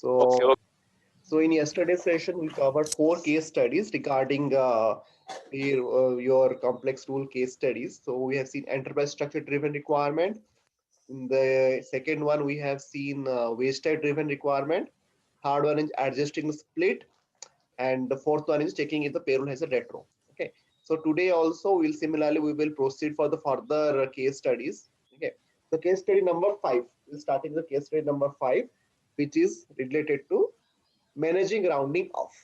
Okay, So, okay. so in yesterday's session, we covered 4 case studies regarding your complex rule case studies. So we have seen enterprise structure driven requirement. In the second one, we have seen waste type driven requirement. Third one is adjusting the split, and the fourth one is checking if the payroll has a retro. Okay. So today also we will proceed for the further case studies. Okay. The case study number 5. We'll starting the case study number 5, which is related to managing rounding off.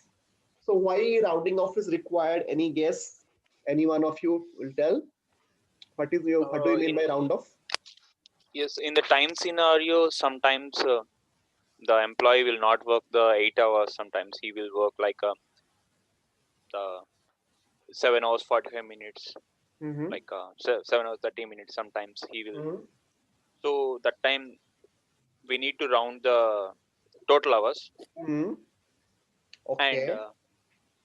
So why rounding off is required? Any guess? Any one of you will tell? What do you mean In by round off? yes, in the time scenario, sometimes the employee will not work the 8 hours. Sometimes he will work like the 7 hours 45 minutes, Mm-hmm. like 7 hours 30 minutes. Sometimes he will. Mm-hmm. So that time we need to round the total hours, Mm-hmm. and Okay.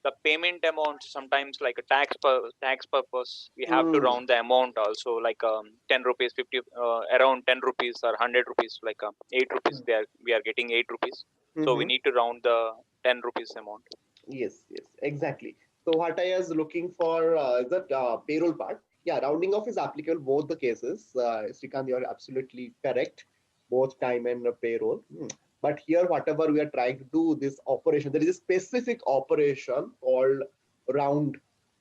the payment amount, sometimes like a tax purpose we have to Mm. round the amount also, like 10 rupees 50, around 10 rupees or 100 rupees, like 8 rupees we are getting 8 rupees, so we Mm-hmm. need to round the 10 rupees amount. Yes, yes, exactly. So what I was looking for is that payroll part. Yeah, rounding off is applicable both the cases. Srikant, you are absolutely correct, both time and payroll. But here, whatever we are trying to do, this operation, there is a specific operation called round,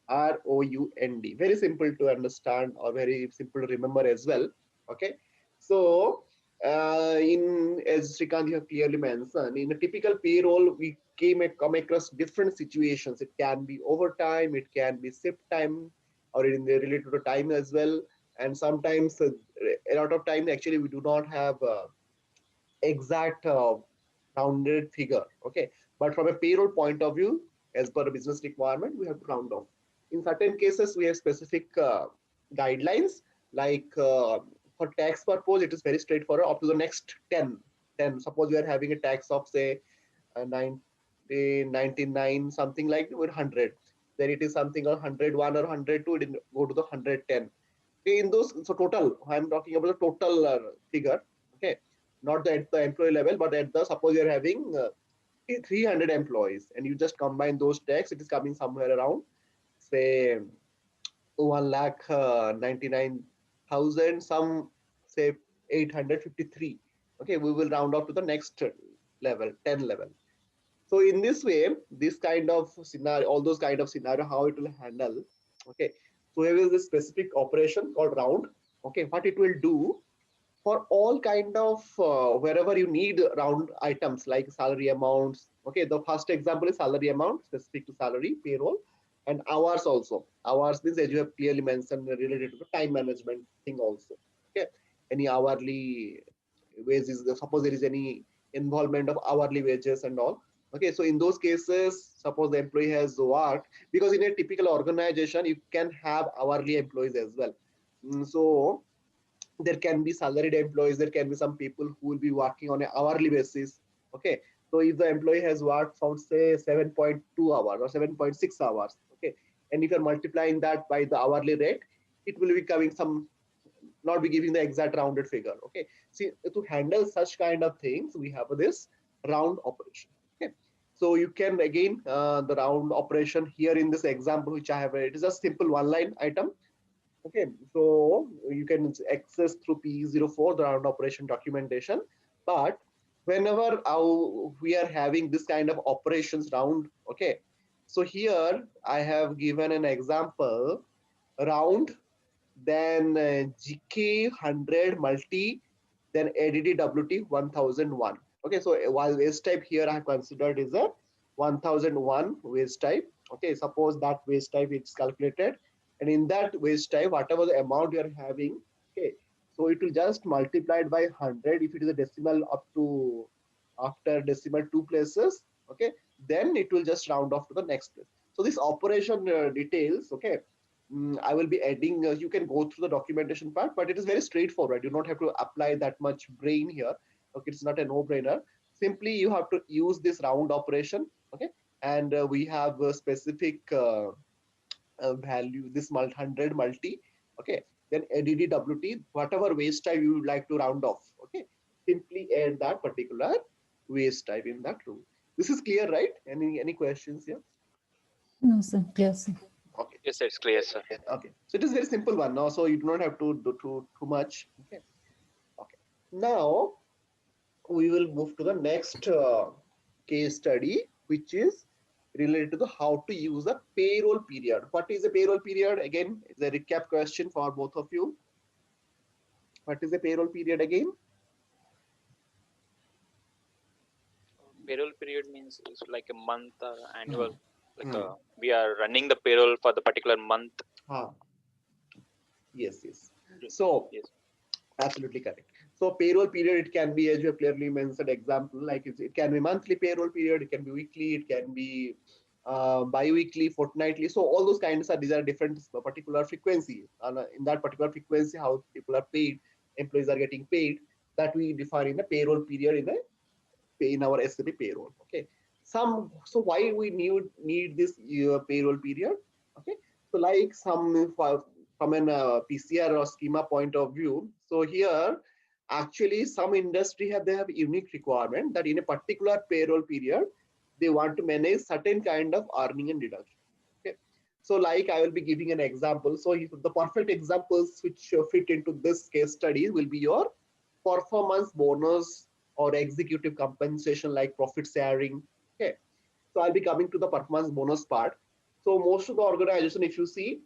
ROUND. Very simple to understand or very simple to remember as well. Okay, so in as Srikant you have clearly mentioned, in a typical payroll, we come across different situations. It can be overtime, it can be shift time, or in the related to time as well. And sometimes a lot of time actually we do not have exact rounded figure. Okay, but from a payroll point of view, as per a business requirement, we have to round off. In certain cases, we have specific guidelines, like for tax purpose, it is very straightforward. Up to the next 10. Suppose we are having a tax of say 99 something like with 100, then it is something on 101 or 102, it will go to the 110. Okay, in those, so total, I'm talking about the total figure. Okay, not the at the employee level, but at the, suppose you're having 300 employees and you just combine those tax, it is coming somewhere around say 1 lakh 99,000, some say 853. Okay, we will round up to the next level, 10 level. So in this way, this kind of scenario, all those kind of scenario, how it will handle. Okay, so here is this specific operation called round. Okay, what it will do for all kind of wherever you need round items like salary amounts. Okay, the first example is salary amount specific to salary payroll, and hours also. Hours means, as you have clearly mentioned, related to the time management thing also. Okay, any hourly wages, suppose there is any involvement of hourly wages and all. Okay, so in those cases, suppose the employee has worked, because in a typical organization you can have hourly employees as well. So there can be salaried employees, there can be some people who will be working on an hourly basis. Okay, so if the employee has worked for say 7.2 hours or 7.6 hours, okay, and if you're multiplying that by the hourly rate, it will be coming some, not be giving the exact rounded figure. Okay, see, to handle such kind of things, we have this round operation. Okay, so you can again the round operation here in this example which I have, it is a simple one line item. Okay, so you can access through P04 the round operation documentation. But whenever we are having this kind of operations round, okay, so here I have given an example round, then GK 100 multi, then ADDWT 1001. Okay, so while waste type here I have considered is a 1001 waste type. Okay, suppose that waste type is calculated, and in that waste type, whatever the amount you are having, okay, so it will just multiply it by 100 if it is a decimal up to after decimal 2 places. Okay, then it will just round off to the next place. So this operation details, okay, I will be adding, you can go through the documentation part, but it is very straightforward. You don't have to apply that much brain here. Okay, it's not a no-brainer. Simply, you have to use this round operation. Okay, and we have a specific value, this 100 multi. Okay, then ADDWT, whatever waste type you would like to round off. Okay, simply add that particular wage type in that rule. This is clear, right? Any questions here? No, sir. Clear, sir. Okay. Yes, it's clear, sir. Okay. So it is very simple one now. So you do not have to do too much. Okay. Okay. Now we will move to the next case study, which is related to the how to use a payroll period. What is a payroll period? Again, it's a recap question for both of you. What is a payroll period again? Payroll period means it's like a month or annual. Hmm. Like Hmm. we are running the payroll for the particular month. Ah, yes, yes. Yes. So absolutely correct. So payroll period, it can be, as you have clearly mentioned, example, like it can be monthly payroll period, it can be weekly, it can be bi-weekly, fortnightly. So all those kinds are, these are different particular frequency. And in that particular frequency, how people are paid, employees are getting paid, that we define in a payroll period in our SAP payroll. Okay. So why we need this payroll period? Okay. So like from an PCR or schema point of view. So here, actually, some industry they have unique requirement that in a particular payroll period, they want to manage certain kind of earning and deduction. Okay. So like I will be giving an example. So the perfect examples which fit into this case study will be your performance bonus or executive compensation like profit sharing. Okay. So I'll be coming to the performance bonus part. So most of the organization, if you see,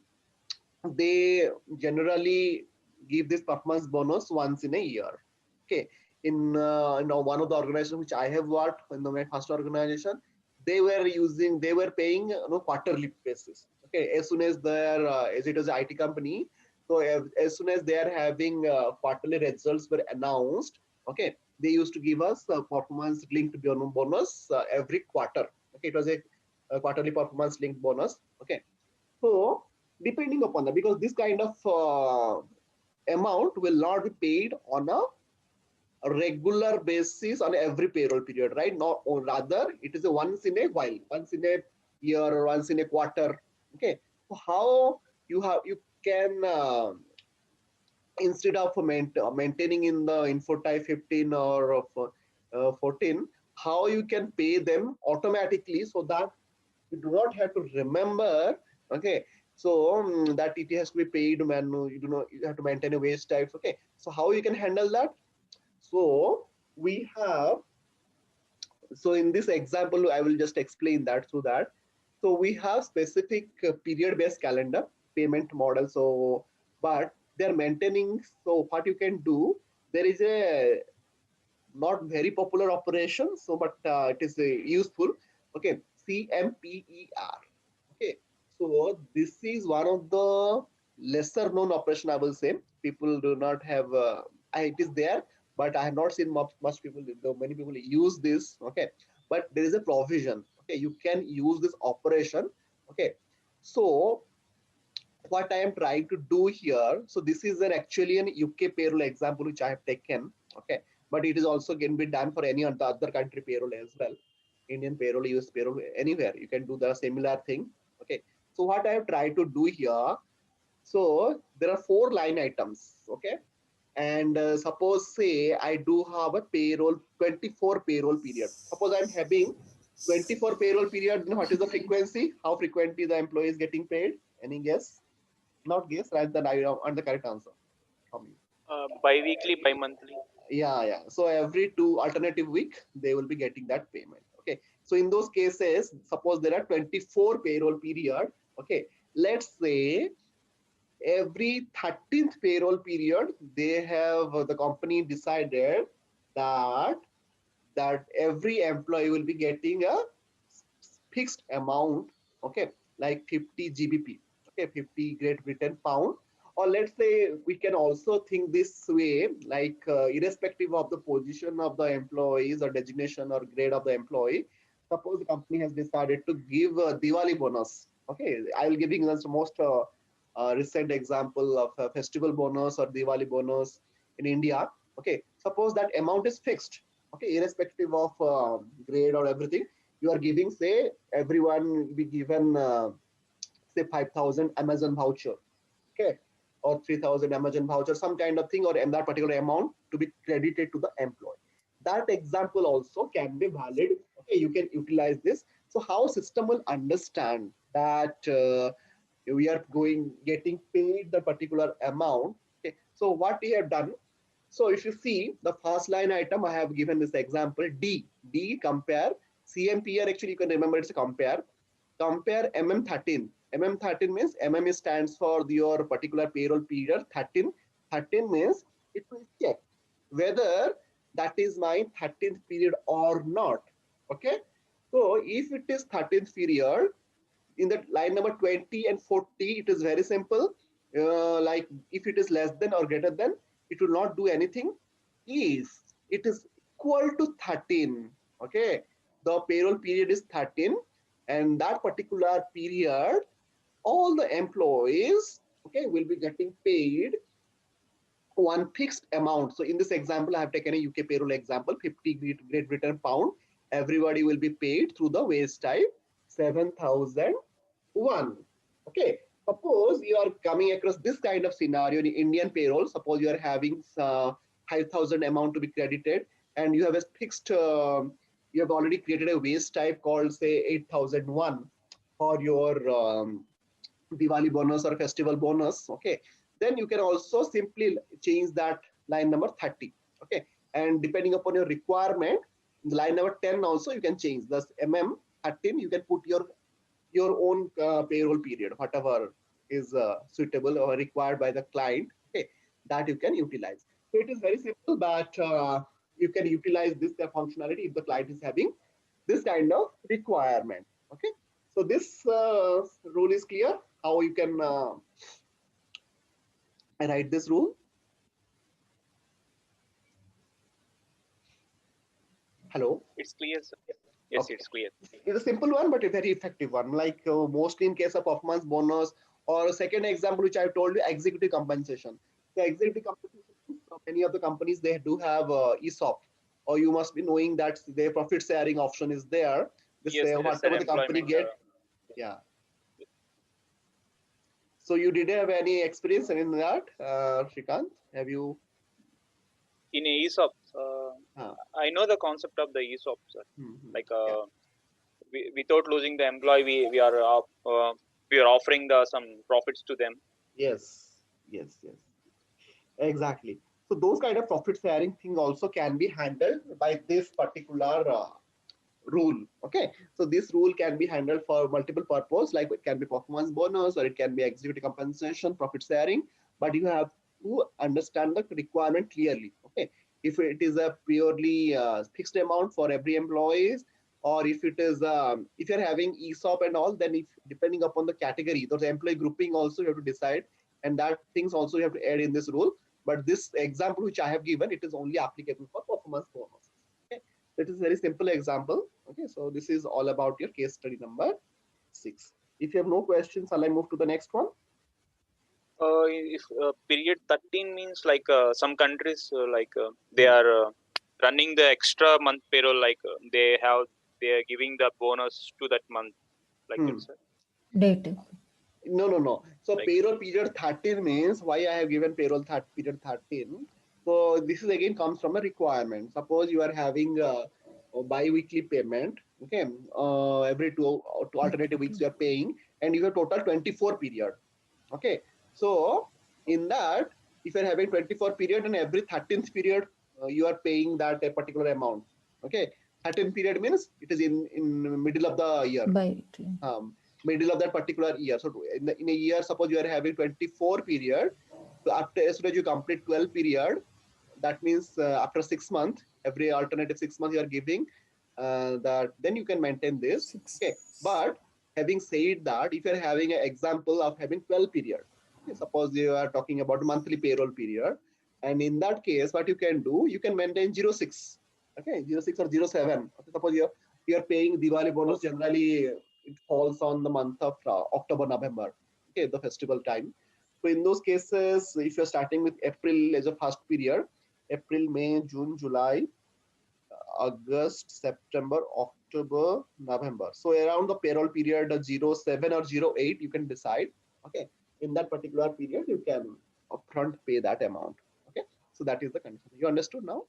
they generally give this performance bonus once in a year. Okay. One of the organizations which I have worked in my first organization, they were paying quarterly basis. Okay. As soon as as it was an IT company, so as soon as they are having quarterly results were announced, okay, they used to give us performance linked bonus every quarter. Okay. It was a quarterly performance linked bonus. Okay. So depending upon that, because this kind of amount will not be paid on a regular basis on every payroll period, right? Not, or rather, it is a once in a while, once in a year or once in a quarter. Okay, so how you can instead of maintaining in the infotype 15 or of 14, how you can pay them automatically so that you do not have to remember. Okay, so that it has to be paid you do not, you have to maintain a wage types. Okay, so how you can handle that? So we have, so in this example I will just explain that through that. So we have specific period based calendar payment model. So but they're maintaining, so what you can do, there is a not very popular operation, so but it is useful. Okay, CMPER. Okay, so this is one of the lesser known operation, I will say. People do not have it is there, but I have not seen much people, though many people use this. Okay, but there is a provision. Okay, you can use this operation. Okay, so what I am trying to do here. So this is actually an UK payroll example which I have taken. Okay, but it is also can be done for any other country payroll as well. Indian payroll, US payroll, anywhere you can do the similar thing. Okay, so what I have tried to do here. So there are 4 line items. Okay, and suppose say I do have a payroll 24 payroll period. Suppose I'm having 24 payroll period. What is the frequency? How frequently the employee is getting paid? Any guess? Not guess, rather than I want the correct answer from you. Bi-weekly, bi-monthly. Yeah, yeah. So every 2 alternative week, they will be getting that payment. Okay. So in those cases, suppose there are 24 payroll period. Okay. Let's say every 13th payroll period, they have the company decided that every employee will be getting a fixed amount. Okay, like 50 GBP. Okay, 50 Great Britain pound. Or let's say we can also think this way, like irrespective of the position of the employees or designation or grade of the employee, suppose the company has decided to give a Diwali bonus. Okay, I will giving us the most recent example of a festival bonus or Diwali bonus in India. Okay, suppose that amount is fixed. Okay, irrespective of grade or everything, you are giving, say, everyone be given say 5,000 Amazon voucher. Okay, or 3,000 Amazon voucher, some kind of thing, or that particular amount to be credited to the employee. that example also can be valid. Okay, you can utilize this. So how system will understand that we are getting paid the particular amount. Okay, so what we have done. So if you see the first line item, I have given this example D compare CMPR. Actually, you can remember it's a compare. Compare MM13. MM13 means MM stands for your particular payroll period. 13 means it will check whether that is my 13th period or not. Okay. So if it is 13th period, in the line number 20 and 40, it is very simple. Like if it is less than or greater than, it will not do anything. If it is equal to 13, okay, the payroll period is 13, and that particular period, all the employees, okay, will be getting paid one fixed amount. So in this example, I have taken a UK payroll example, 50 Great Britain pound. Everybody will be paid through the wage type 7,001. Okay. Suppose you are coming across this kind of scenario in Indian payroll. Suppose you are having 5,000 amount to be credited, and you have a fixed, you have already created a wage type called say 8,001 for your Diwali bonus or festival bonus. Okay, then you can also simply change that line number 30. Okay, and depending upon your requirement, line number 10 also you can change. Thus MM13, you can put your own payroll period, whatever is suitable or required by the client. Okay, that you can utilize. So it is very simple, but you can utilize this functionality if the client is having this kind of requirement. Okay, so this rule is clear. How you can write this rule? Hello. It's clear, sir. Yes, Okay. it's clear. It's a simple one, but a very effective one. Like mostly in case of performance bonus, or second example, which I told you, executive compensation. The executive compensation, many of the companies, they do have ESOP, or you must be knowing that their profit sharing option is there. They Yes, say there's an whatever the company employment. get, yeah. So you did have any experience in that, Shrikant? Have you? In a ESOP, Uh, I know the concept of the ESOP, sir. Like yeah. without losing the employee, we are offering the some profits to them. Yes. Yes. Yes. Exactly. So those kind of profit sharing thing also can be handled by this particular rule. Okay. So this rule can be handled for multiple purpose, like it can be performance bonus or it can be executive compensation, profit sharing, but you have to understand the requirement clearly. Okay. If it is a purely fixed amount for every employee, or if it is, if you're having ESOP and all, then if depending upon the category, those employee grouping also you have to decide, and that things also you have to add in this rule. But this example which I have given, it is only applicable for performance bonus. Okay. It is a very simple example. Okay, so this is all about your case study number 6. If you have no questions, I'll move to the next one. If period 13 means like some countries they are running the extra month payroll, like they are giving the bonus to that month, like that, sir. Date. No. So Like payroll period 13 means why I have given payroll period 13. So this is again comes from a requirement. Suppose you are having a bi-weekly payment. Okay, every two alternative weeks you are paying, and you have total 24 period. Okay, so in that, if you're having 24 period and every 13th period you are paying that a particular amount. Okay, 13th period means it is in middle of the year. By Middle of that particular year. So in a year, suppose you are having 24 period. So after as soon as you complete 12 period, that means after 6 months, every alternative 6 months you are giving that, then you can maintain this. 6. Okay, but having said that, if you are having an example of having 12 period, okay, suppose you are talking about monthly payroll period, and in that case, what you can do, you can maintain 06. Okay, 06 or 07. Okay, suppose you are paying Diwali bonus, generally it falls on the month of October, November. Okay, the festival time. So in those cases, if you're starting with April as a first period, April, May, June, July, August, September, October, November. So around the payroll period 07 or 08, you can decide. Okay, in that particular period, you can upfront pay that amount. Okay, so that is the condition. You understood now?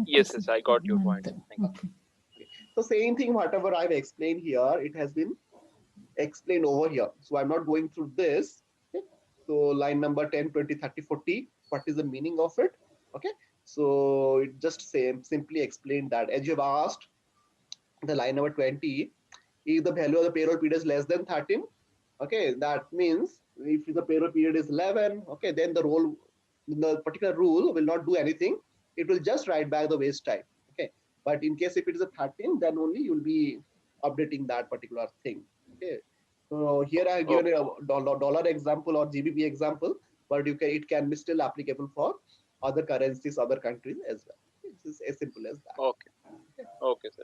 Yes, sir. yes, I got your point. Month. Thank you. Okay. So same thing, whatever I've explained here, it has been explained over here. So I'm not going through this. Okay. So line number 10, 20, 30, 40, what is the meaning of it? Okay. So it just simply explained that as you've asked, the line number 20, if the value of the payroll period is less than 13, okay, that means if the payroll period is 11, okay, then the particular rule will not do anything. It will just write back the waste time. Okay. But in case if it is a 13, then only you will be updating that particular thing. Okay. So here I have given Okay, a dollar example or GBP example, but it can be still applicable for other currencies, other countries as well. It's as simple as that. okay, Okay. okay, sir.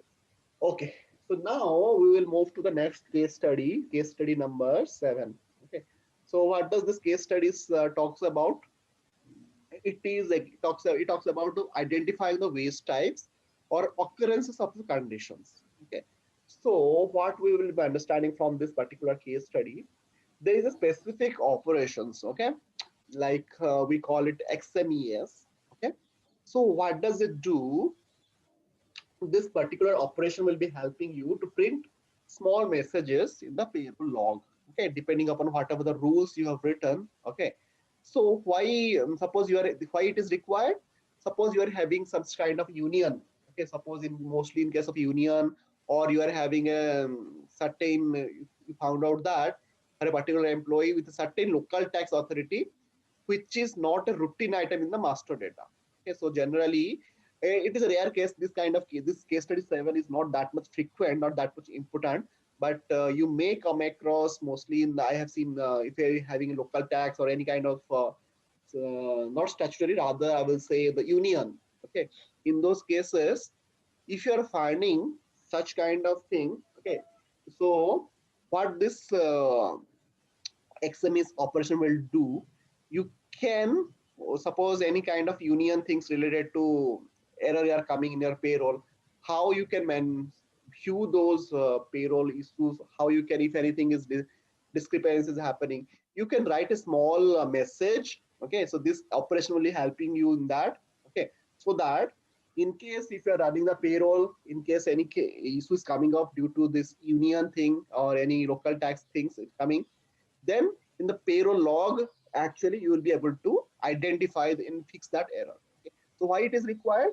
Okay, so now we will move to the next case study number 7. Okay, so what does this case studies talks about? It talks about identifying the waste types or occurrences of the conditions. Okay, so what we will be understanding from this particular case study, there is a specific operations. Okay, like we call it XMES. Okay, so what does it do? This particular operation will be helping you to print small messages in the payroll log, okay, depending upon whatever the rules you have written. Okay, so why suppose you are why it is required, suppose you are having some kind of union. Okay, suppose in mostly in case of union, or you are having a certain you found out that for a particular employee with a certain local tax authority which is not a routine item in the master data. Okay, so generally it is a rare case. This case study 7 is not that much frequent, not that much important, but you may come across mostly in I have seen if you're having a local tax or any kind of not statutory, rather I will say the union. Okay, in those cases, if you are finding such kind of thing, okay, so what this XMS operation will do, you can suppose any kind of union things related to error are coming in your payroll, how you can view those payroll issues, how you can, if anything is discrepancy is happening, you can write a small message. Okay, so this operation will be helping you in that. Okay, so that in case if you're running the payroll, in case any issue is coming up due to this union thing or any local tax things coming, then in the payroll log actually you will be able to identify and fix that error. Okay, so why it is required?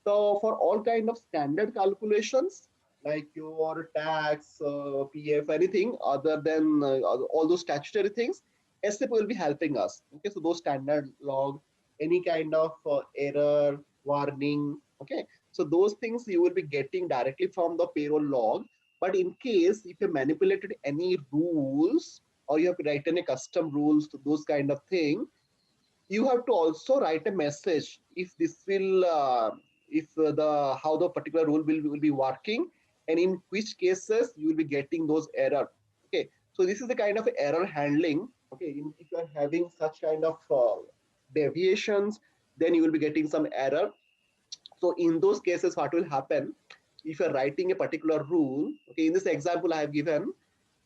So for all kind of standard calculations like your tax, PF, anything other than all those statutory things, SAP will be helping us. Okay, so those standard log, any kind of error warning. Okay, so those things you will be getting directly from the payroll log. But in case if you manipulated any rules or you have written a custom rules to those kind of thing, you have to also write a message if this will if the how the particular rule will be working, and in which cases you will be getting those error. Okay, so this is the kind of error handling. Okay, if you are having such kind of deviations, then you will be getting some error. So in those cases what will happen, if you are writing a particular rule, okay, in this example I have given,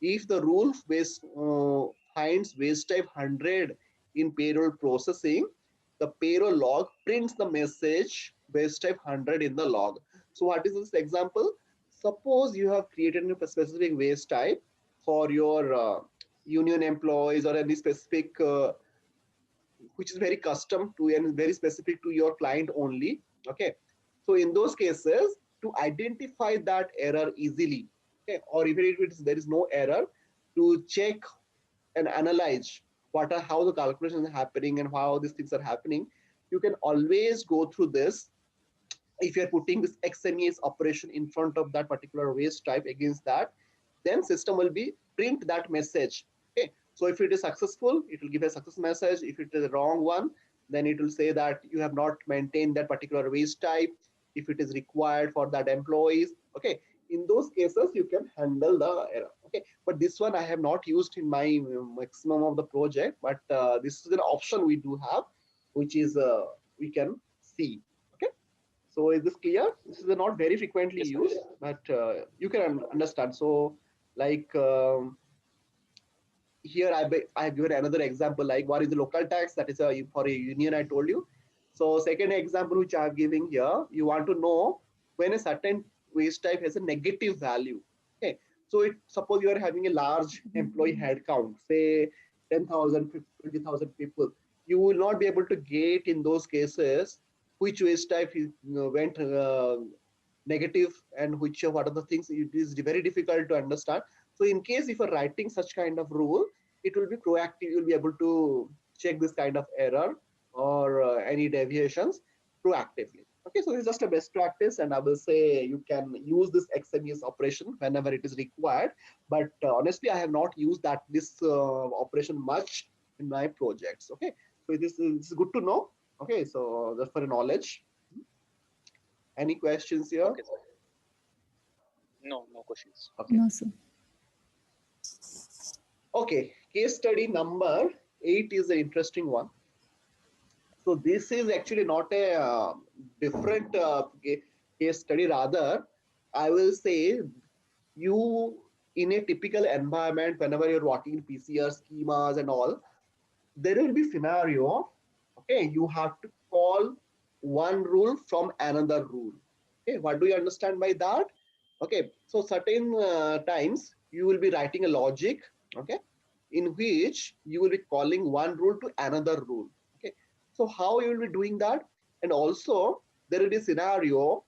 if the rule finds waste type 100 in payroll processing, the payroll log prints the message waste type 100 in the log. So what is this example? Suppose you have created a specific waste type for your union employees or any specific which is very custom to and very specific to your client only. Okay, so in those cases, to identify that error easily, okay, or even if there is no error, to check and analyze how the calculation is happening and how these things are happening, you can always go through this. If you're putting this XMES operation in front of that particular waste type against that, then system will be print that message. Okay, so if it is successful, it will give a success message. If it is a wrong one, then it will say that you have not maintained that particular waste type if it is required for that employees. Okay, in those cases you can handle the error. Okay, but this one I have not used in my maximum of the project, but this is an option we do have, which is we can see. Okay, so is this clear? This is not very frequently Yes, sir. used, but you can understand. So like here I have given another example, like what is the local tax, that is for a union I told you. So second example which I am giving here, you want to know when a certain waste type has a negative value. Okay, so suppose you are having a large employee head count, say 10,000, 20,000 people. You will not be able to get in those cases which waste type went negative and which what are the things. It is very difficult to understand. So in case if you're writing such kind of rule, it will be proactive. You'll be able to check this kind of error or any deviations proactively. Okay, so it's just a best practice, and I will say you can use this XMES operation whenever it is required. But honestly, I have not used this operation much in my projects. Okay, so this is good to know. Okay, so just for knowledge. Any questions here? Okay, sir. No, no questions. Okay. No, sir. Okay, case study number 8 is an interesting one. So this is actually not a different case study. Rather, I will say you in a typical environment, whenever you're working in PCR schemas and all, there will be scenario. Okay, you have to call one rule from another rule. Okay, what do you understand by that? Okay, so certain times you will be writing a logic. Okay, in which you will be calling one rule to another rule. Okay, so how you will be doing that? And also there will be a scenario,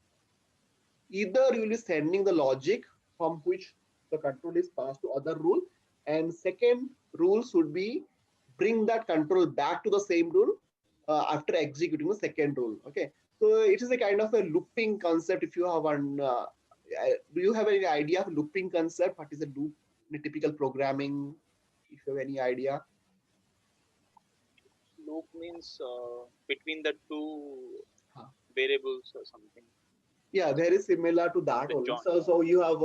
either you will be sending the logic from which the control is passed to other rule, and second rule should be bring that control back to the same rule after executing the second rule. Okay, so it is a kind of a looping concept. If you have one, do you have any idea of looping concept? What is a loop in a typical programming? If you have any idea. Loop means between the two Huh. variables or something. Yeah, very similar to that The only. join. So you have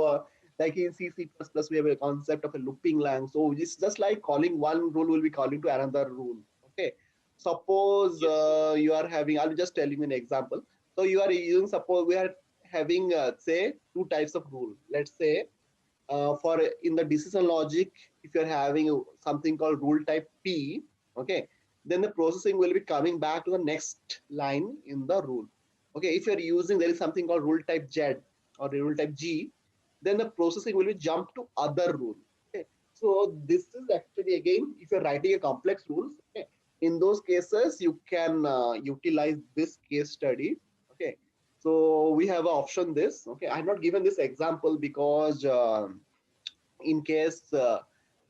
like in C, C++, we have a concept of a looping lang. So it's just like calling one rule will be calling to another rule. Okay. Suppose Yes. you are having, I'll just tell you an example. So you are using, suppose we are having, say, two types of rule. Let's say for in the decision logic, if you're having something called rule type P, okay, then the processing will be coming back to the next line in the rule. Okay, if you're using, there is something called rule type Z or rule type G, then the processing will be jumped to other rule. Okay, so this is actually, again, if you're writing a complex rules, okay, in those cases you can utilize this case study. Okay, so we have an option this. Okay, I have not given this example because in case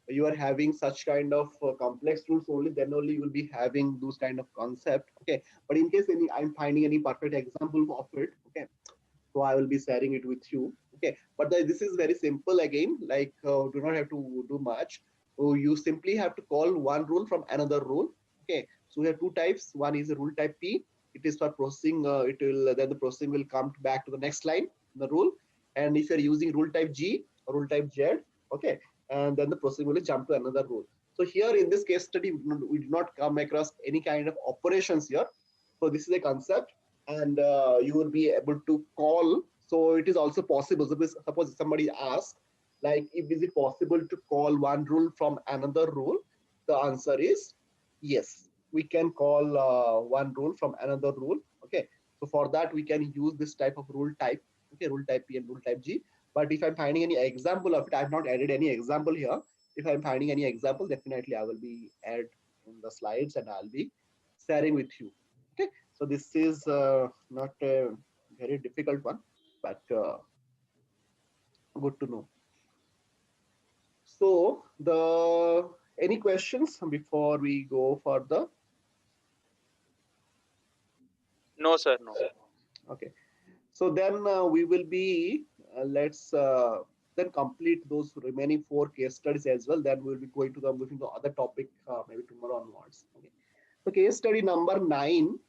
you are having such kind of complex rules only, then only you will be having those kind of concept. Okay, but in case any, I'm finding any perfect example of it. Okay, so I will be sharing it with you. Okay, but this is very simple again, like do not have to do much. So you simply have to call one rule from another rule. Okay, so we have two types. One is a rule type P. It is for processing. It will then the processing will come back to the next line in the rule. And if you're using rule type G or rule type Z, okay, and then the processing will jump to another rule. So here in this case study, we did not come across any kind of operations here. So this is a concept, and you will be able to call. So it is also possible. Suppose somebody asks, like, if is it possible to call one rule from another rule? The answer is yes. We can call one rule from another rule. Okay. So for that, we can use this type of rule type. Okay, rule type P and rule type G. But if I'm finding any example of it, I have not added any example here. If I'm finding any example, definitely I will be add in the slides and I'll be sharing with you. Okay, so this is not a very difficult one, but good to know. So the any questions before we go further? No, sir. No. Okay, so then we will be let's then complete those remaining 4 case studies as well. Then we'll be going to the moving to other topic maybe tomorrow onwards. Okay, so case study number 9.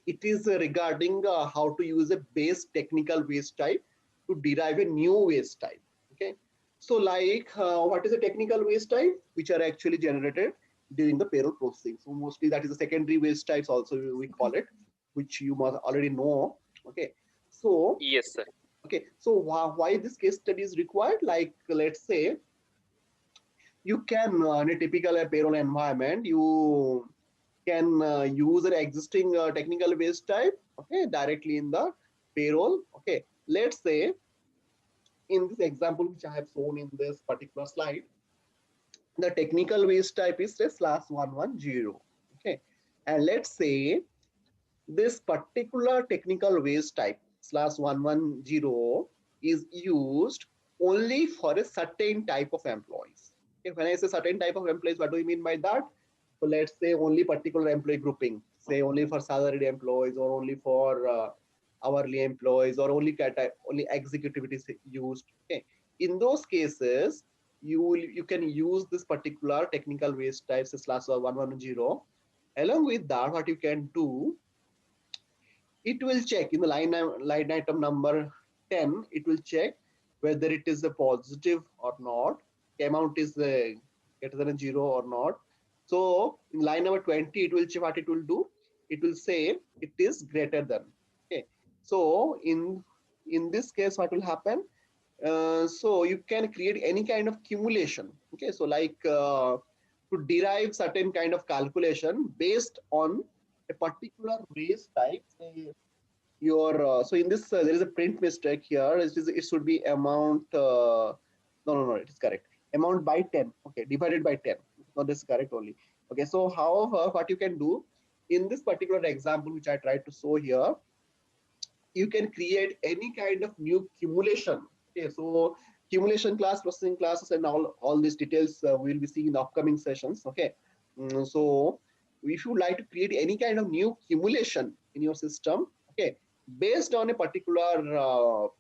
It is regarding how to use a base technical waste type to derive a new waste type. Okay, so like what is a technical waste type? Which are actually generated during the payroll processing. So mostly that is the secondary waste types also we call it, which you must already know. Okay, so Yes, sir. okay, so why this case study is required? Like let's say you can in a typical payroll environment, you can use an existing technical waste type, okay, directly in the payroll. Okay, let's say in this example which I have shown in this particular slide, the technical waste type is say /110. Okay, and let's say this particular technical waste type /110 is used only for a certain type of employees. Okay, when I say certain type of employees, what do you mean by that? So let's say only particular employee grouping, say only for salaried employees or only for hourly employees or only executive is used. Okay, in those cases, you can use this particular technical waste types /110. Along with that, what you can do, it will check in the line item number 10, it will check whether it is a positive or not, amount is greater than a 0 or not. So in line number 20, it will check what it will do, it will say it is greater than. Okay, so in this case what will happen, so you can create any kind of cumulation. Okay, so like to derive certain kind of calculation based on a particular waste type, say your so in this there is a print mistake here, it should be amount no, it is correct, amount by 10, okay, divided by 10. No, this is correct only. Okay, so however what you can do in this particular example which I tried to show here, you can create any kind of new cumulation. Okay, so cumulation class, processing classes, and all these details we'll be seeing in the upcoming sessions. Okay, so if you like to create any kind of new cumulation in your system, okay, based on a particular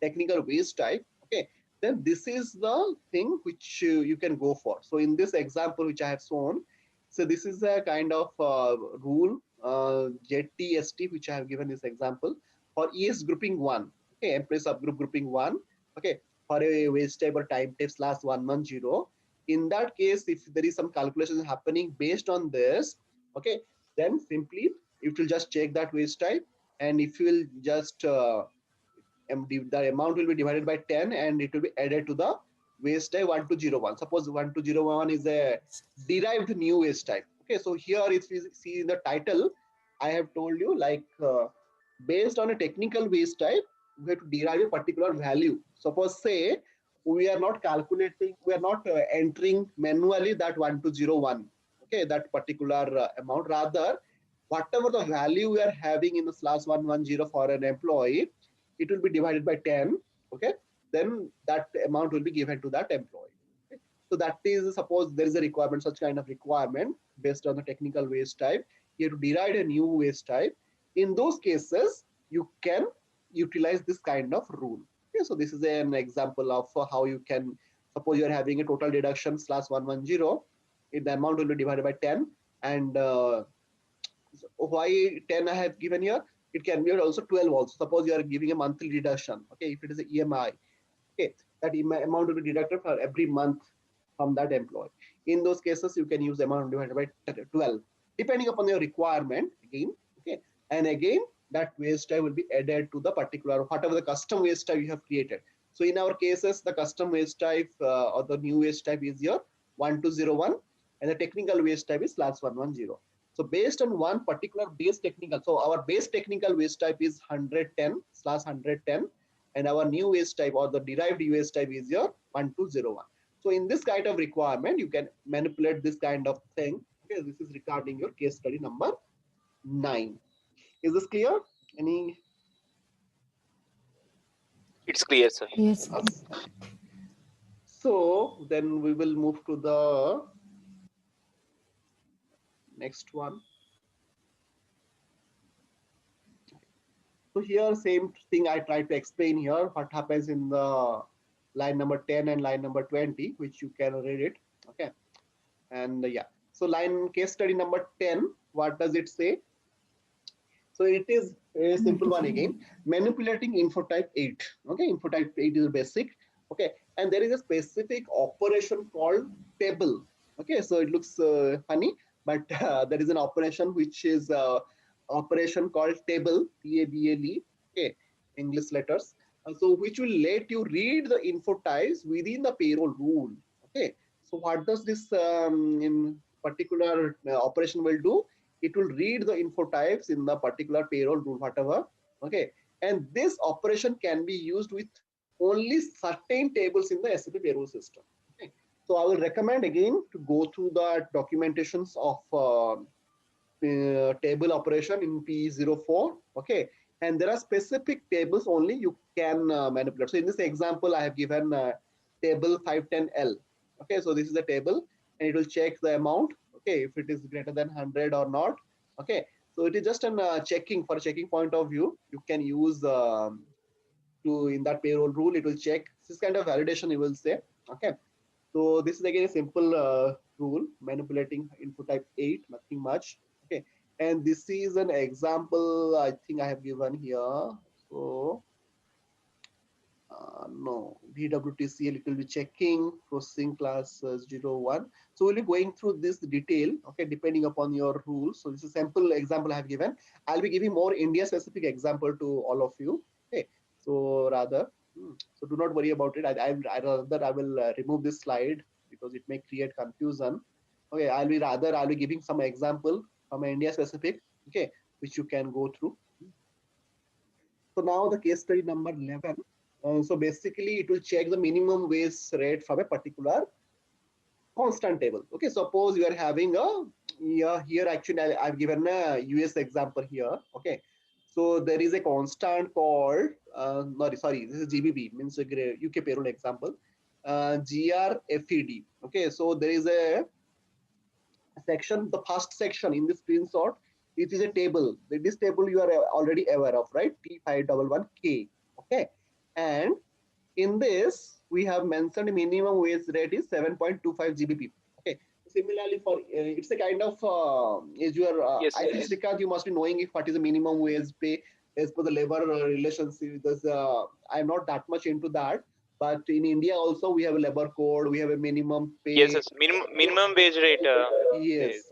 technical waste type, okay, then this is the thing which you can go for. So in this example which I have shown, so this is a kind of rule ZTST which I have given this example for ES grouping 1, okay, employee subgroup grouping 1, okay, for a waste type or time type /110. In that case, if there is some calculation happening based on this, okay, then simply it will just check that waste type, and if you will just the amount will be divided by 10 and it will be added to the waste type 1201. Suppose 1201 is a derived new waste type. Okay, so here if you see in the title, I have told you like based on a technical waste type, we have to derive a particular value. Suppose say we are not calculating, we are not entering manually that 1201, okay, that particular amount. Rather, whatever the value we are having in the /110 for an employee, it will be divided by 10. Okay, then that amount will be given to that employee. Okay? So that is, suppose there is a requirement, such kind of requirement based on the technical waste type, you have to derive a new waste type. In those cases, you can utilize this kind of rule. Okay, so this is an example of how you can, suppose you are having a total deduction /110, the amount will be divided by 10, and why 10 I have given here, it can be also 12 also. Suppose you are giving a monthly deduction, okay, if it is a EMI, okay, that amount will be deducted for every month from that employee. In those cases, you can use amount divided by 12, depending upon your requirement again. Okay, and again that waste type will be added to the particular whatever the custom waste type you have created. So in our cases, the custom waste type or the new waste type is your 1201, and the technical waste type is /110. So based on one particular base technical, so our base technical waste type is 110 /110, and our new waste type or the derived waste type is your 1201. So in this kind of requirement, you can manipulate this kind of thing. Okay, this is regarding your case study number 9. Is this clear? Any? It's clear, sir. Yes. So then we will move to the next one. So here, same thing I tried to explain here, what happens in the line number 10 and line number 20, which you can read it. Okay. And yeah, so line case study number 10, what does it say? So it is a simple one again, manipulating infotype 8. Okay, infotype 8 is basic. Okay, and there is a specific operation called table. Okay, so it looks funny, but there is an operation which is operation called table, TABLE. Okay, English letters. So which will let you read the infotypes within the payroll rule. Okay, so what does this in particular operation will do? it will read the info types in the particular payroll rule, whatever. Okay, and this operation can be used with only certain tables in the SAP payroll system. Okay, so I will recommend again to go through the documentations of table operation in P04. Okay, and there are specific tables only you can manipulate. So in this example, I have given table 510L. Okay, so this is a table and it will check the amount. Okay, if it is greater than 100 or not. Okay, so it is just an checking, for a checking point of view. You can use to in that payroll rule. It will check this kind of validation. You will say. Okay, so this is again a simple rule, manipulating input type 8, nothing much. Okay, and this is an example I think I have given here. So no, DWTCL, it will be checking processing class 01. So we'll be going through this detail, okay, depending upon your rules. So this is a sample example I have given. I'll be giving more India specific example to all of you. Okay, so rather, so do not worry about it. I rather I will remove this slide because it may create confusion. Okay, I'll be giving some example from India specific, okay, which you can go through. So now the case study number 11. So basically it will check the minimum wage rate from a particular constant table. Okay, suppose you are having a, here actually I've given a US example here. Okay, so there is a constant called, no, sorry, this is GBP, means UK payroll example, GRFED. Okay, so there is a section, the first section in this screenshot, it is a table. This table you are already aware of, right? T511K. Okay, and in this we have mentioned minimum wage rate is 7.25 GBP. Okay, similarly for it's a kind of is your Yes, I think Srikant, you must be knowing if what is the minimum wage pay as per the labor relationship. There's I'm not that much into that, but in India also we have a labor code, we have a minimum yes, pay. yes. Minimum wage rate. Yes, Is-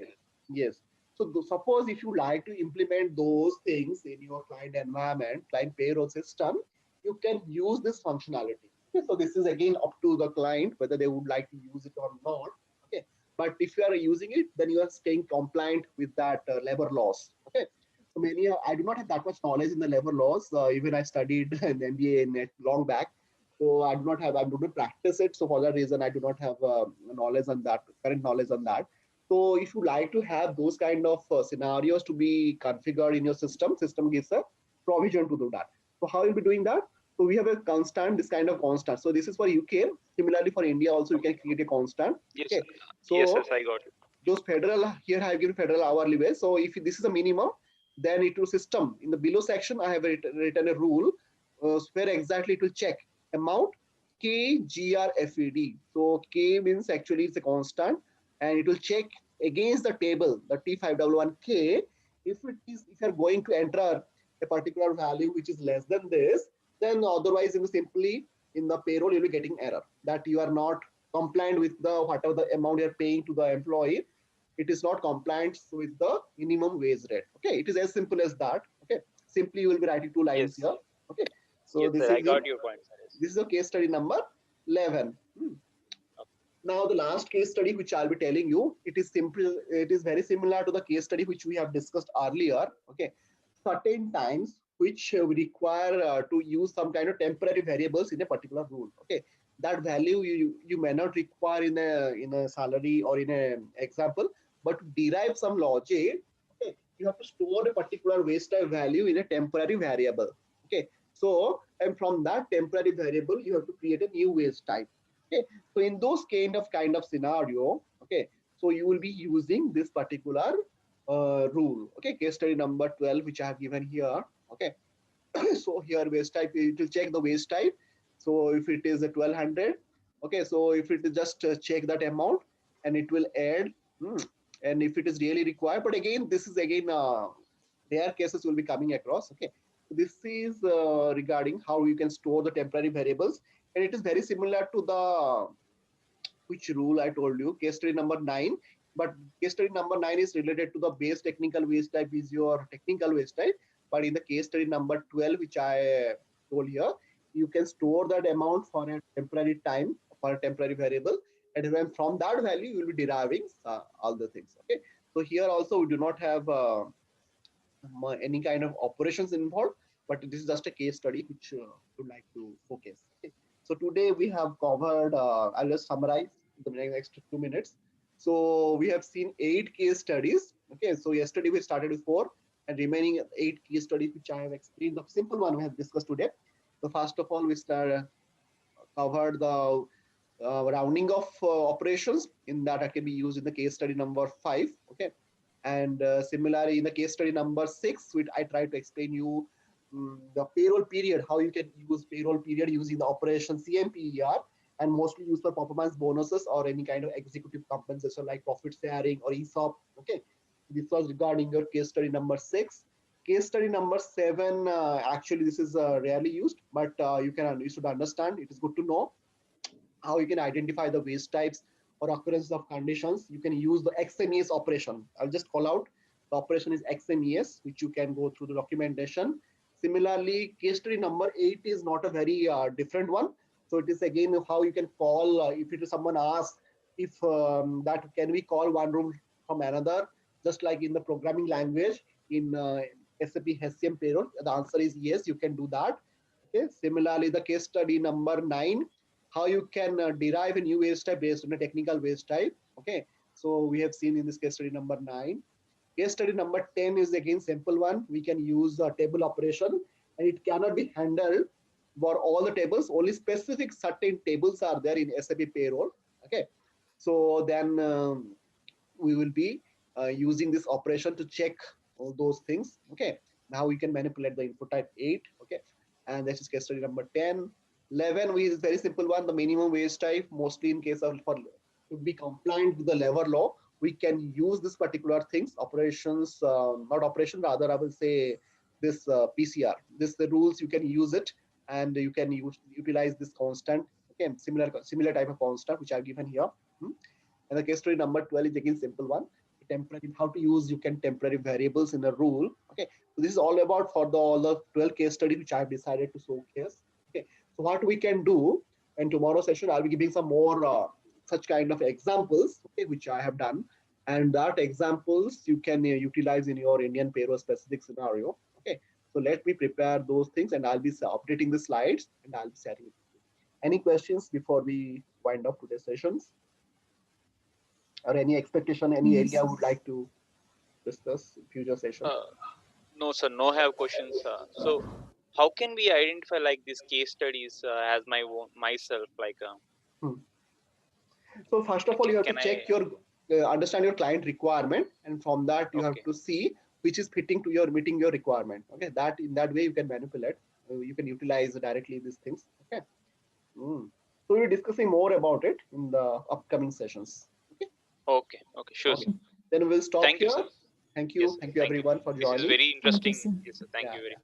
yes. So suppose if you like to implement those things in your client environment, client payroll system, you can use this functionality. Okay, so this is again up to the client whether they would like to use it or not. Okay, but if you are using it, then you are staying compliant with that labor laws. Okay, so many I do not have that much knowledge in the labor laws. Even I studied an MBA in it long back, so I do not practice it. So for that reason, I do not have knowledge on that, current knowledge on that. So if you like to have those kind of scenarios to be configured in your system, system gives a provision to do that. So how you'll be doing that? So we have a constant, this kind of constant. So this is for UK. Similarly for India also, you can create a constant. yes, Okay. yes, So yes. I got it. those federal, here I have given federal hourly wage. So if this is a minimum, then it will system. In the below section, I have written a rule where exactly it will check amount KGRFED. So K means actually it's a constant and it will check against the table, the T511K. If you're going to enter a particular value which is less than this, then otherwise simply in the payroll you'll be getting error that you are not compliant with the whatever the amount you're paying to the employee. It is not compliant with the minimum wage rate. Okay, it is as simple as that. Okay, simply you will be writing two lines Yes, here. Okay, so yes, this sir. is I got your point, sir. Yes. this is a case study number 11. Now the last case study which I'll be telling you, it is simple. It is very similar to the case study which we have discussed earlier. Okay, certain times which we require to use some kind of temporary variables in a particular rule. Okay, that value you may not require in a salary or in a example, but to derive some logic, okay, you have to store a particular waste type value in a temporary variable. Okay, so and from that temporary variable you have to create a new waste type. Okay, so in those kind of scenario, okay, so you will be using this particular rule. Okay, case study number 12, which I have given here. Okay, so here waste type, it will check the waste type. So if it is a 1200, okay, so if it is just check that amount and it will add, and if it is really required, but again, this is again rare cases will be coming across. Okay, so this is regarding how you can store the temporary variables, and it is very similar to the which rule I told you, case study number 9. But case study number 9 is related to the base technical waste type is your technical waste type. But in the case study number 12, which I told here, you can store that amount for a temporary time, for a temporary variable. And then from that value, you will be deriving all the things. Okay. So here also we do not have any kind of operations involved, but this is just a case study which would like to focus. Okay. So today we have covered, I'll just summarize the next 2 minutes. So we have seen 8 case studies. Okay, so yesterday we started with 4 and remaining 8 case studies which I have explained. The simple one we have discussed today. So first of all, we covered the rounding of operations in that can be used in the case study number 5. Okay, and similarly in the case study number 6, which I try to explain you the payroll period, how you can use payroll period using the operation CMPER, and mostly used for performance bonuses or any kind of executive compensation like profit sharing or ESOP. Okay, this was regarding your case study number 6. Case study number 7, actually this is rarely used, but you should understand, it is good to know how you can identify the waste types or occurrence of conditions. You can use the XMES operation. I'll just call out the operation is XMES, which you can go through the documentation. Similarly, case study number 8 is not a very different one. So it is again how you can call, if it is someone asks if that can we call one rule from another, just like in the programming language in SAP HCM payroll, the answer is yes, you can do that. Okay. Similarly, the case study number 9, how you can derive a new waste type based on a technical waste type. Okay, so we have seen in this case study number 9. Case study number 10 is again simple one. We can use a table operation, and it cannot be handled for all the tables. Only specific certain tables are there in SAP payroll. Okay, so then we will be using this operation to check all those things. Okay, now we can manipulate the input type 8. Okay, and this is case study number 10. 11, we is very simple one, the minimum wage type, mostly in case of for to be compliant with the labor law, we can use this particular things, operations, not operation, rather I will say this PCR, this the rules, you can use it and you can utilize this constant. Okay, similar type of constant which I've given here. And the case study number 12 is again simple one. Temporary, how to use you can temporary variables in a rule. Okay, so this is all about for the all the 12 case study which I've decided to showcase. Okay, so what we can do in tomorrow's session, I'll be giving some more such kind of examples, okay, which I have done, and that examples you can utilize in your Indian payroll specific scenario. Okay, so let me prepare those things and I'll be updating the slides and I'll be sharing it. Any questions before we wind up today's sessions? Or any expectation, any area would like to discuss in future sessions? No, sir, no have questions. So, how can we identify like these case studies as myself? Like, So first of all, you have to can check your understand your client requirement, and from that you have to see which is fitting to your meeting your requirement. Okay, that in that way you can manipulate. You can utilize directly these things. Okay. So we're discussing more about it in the upcoming sessions. Okay. Okay. Sure. Okay. Then we'll stop Thank here. You, sir. Thank you. Yes, thank you everyone for joining. This is very interesting. Thank you, sir. Yes, sir. Thank you very much.